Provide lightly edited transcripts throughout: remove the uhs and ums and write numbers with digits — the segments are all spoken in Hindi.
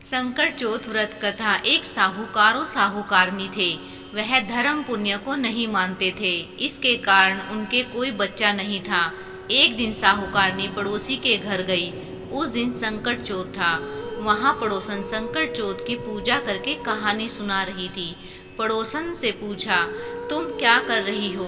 संकट चौथ व्रत कथा। एक साहूकार और साहूकारनी थे। वह धर्म पुण्य को नहीं मानते थे। इसके कारण उनके कोई बच्चा नहीं था। एक दिन साहूकारनी पड़ोसी के घर गई। उस दिन संकट चौथ था। वहाँ पड़ोसन संकट चौथ की पूजा करके कहानी सुना रही थी। पड़ोसन से पूछा, तुम क्या कर रही हो?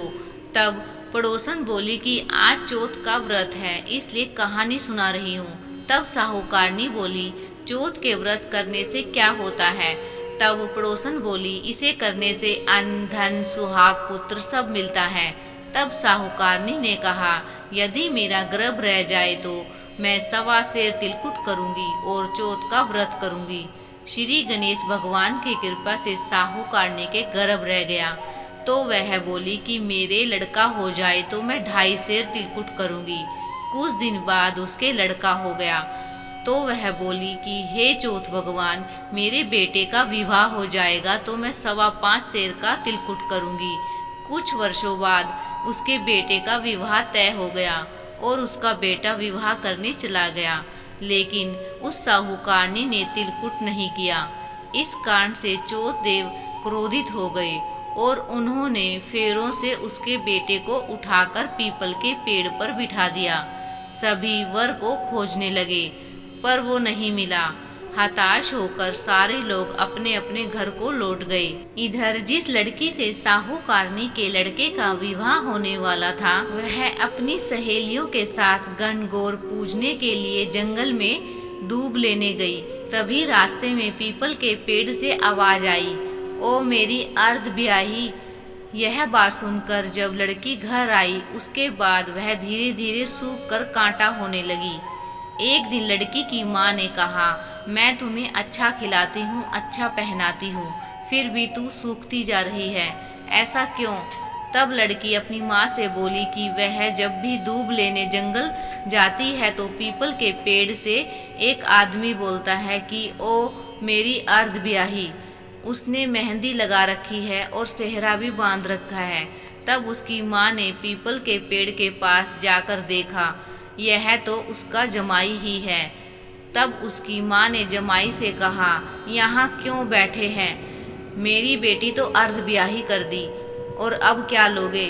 तब पड़ोसन बोली कि आज चौथ का व्रत है, इसलिए कहानी सुना रही हूँ। तब साहूकारनी बोली, चौथ के व्रत करने से क्या होता है? तब पड़ोसन बोली, इसे करने से अन्न धन सुहाग पुत्र सब मिलता है। तब साहूकारनी ने कहा, यदि मेरा गर्भ रह जाए तो मैं 1.25 सेर तिलकुट करूंगी और चौथ का व्रत करूंगी। श्री गणेश भगवान की कृपा से साहूकारनी के गर्भ रह गया तो वह बोली कि मेरे लड़का हो जाए तो मैं 2.5 सेर तिलकुट करूंगी। कुछ दिन बाद उसके लड़का हो गया तो वह बोली कि हे चौथ भगवान, मेरे बेटे का विवाह हो जाएगा तो मैं 5.25 सेर का तिलकुट करूंगी। कुछ वर्षों बाद उसके बेटे का विवाह तय हो गया और उसका बेटा विवाह करने चला गया, लेकिन उस साहूकारनी ने तिलकुट नहीं किया। इस कारण से चौथ देव क्रोधित हो गए और उन्होंने फेरों से उसके बेटे को उठाकर पीपल के पेड़ पर बिठा दिया। सभी वर को खोजने लगे पर वो नहीं मिला। हताश होकर सारे लोग अपने अपने घर को लौट गए। इधर जिस लड़की से साहूकारनी के लड़के का विवाह होने वाला था, वह अपनी सहेलियों के साथ गणगौर पूजने के लिए जंगल में दूब लेने गई। तभी रास्ते में पीपल के पेड़ से आवाज आई, ओ मेरी अर्ध ब्याही। यह बात सुनकर जब लड़की घर आई, उसके बाद वह धीरे धीरे सूख कर कांटा होने लगी। एक दिन लड़की की माँ ने कहा, मैं तुम्हें अच्छा खिलाती हूँ, अच्छा पहनाती हूँ, फिर भी तू सूखती जा रही है, ऐसा क्यों? तब लड़की अपनी माँ से बोली कि वह जब भी दूब लेने जंगल जाती है तो पीपल के पेड़ से एक आदमी बोलता है कि ओ मेरी अर्ध ब्याही। उसने मेहंदी लगा रखी है और सेहरा भी बांध रखा है। तब उसकी माँ ने पीपल के पेड़ के पास जाकर देखा, यह तो उसका जमाई ही है। तब उसकी माँ ने जमाई से कहा, यहाँ क्यों बैठे हैं? मेरी बेटी तो अर्ध ब्याही कर दी और अब क्या लोगे?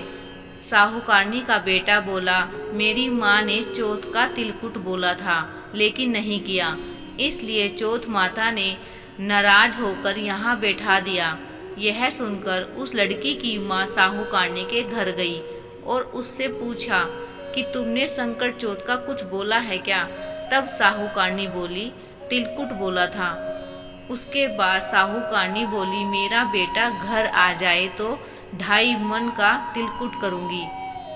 साहूकारनी का बेटा बोला, मेरी माँ ने चौथ का तिलकुट बोला था लेकिन नहीं किया, इसलिए चौथ माता ने नाराज होकर यहाँ बैठा दिया। यह सुनकर उस लड़की की माँ साहूकारनी के घर गई और उससे पूछा कि तुमने संकट चौथ का कुछ बोला है क्या? तब साहूकारनी बोली, तिलकुट बोला था। उसके बाद साहूकारनी बोली, मेरा बेटा घर आ जाए तो 2.5 मन का तिलकुट करूंगी।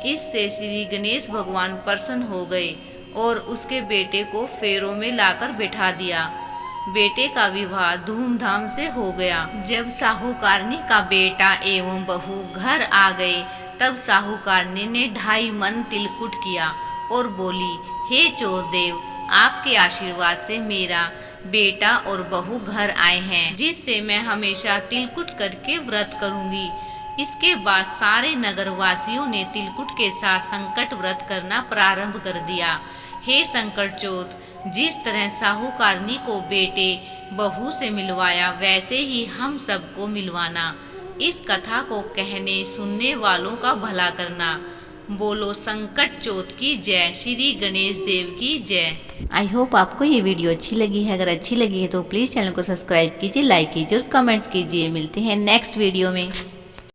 इससे श्री गणेश भगवान प्रसन्न हो गए और उसके बेटे को फेरों में लाकर बैठा दिया। बेटे का विवाह धूमधाम से हो गया। जब साहूकारनी का बेटा एवं बहू घर आ गए तब साहूकारनी ने 2.5 मन तिलकुट किया और बोली, हे चौथ देव, आपके आशीर्वाद से मेरा बेटा और बहू घर आए हैं, जिससे मैं हमेशा तिलकुट करके व्रत करूंगी। इसके बाद सारे नगरवासियों ने तिलकुट के साथ संकट व्रत करना प्रारंभ कर दिया। हे संकट चौथ, जिस तरह साहूकारनी को बेटे बहू से मिलवाया, वैसे ही हम सबको मिलवाना। इस कथा को कहने सुनने वालों का भला करना। बोलो संकट चौथ की जय, श्री गणेश देव की जय। आई होप आपको ये वीडियो अच्छी लगी है। अगर अच्छी लगी है तो प्लीज़ चैनल को सब्सक्राइब कीजिए, लाइक कीजिए और कमेंट्स कीजिए। मिलते हैं नेक्स्ट वीडियो में।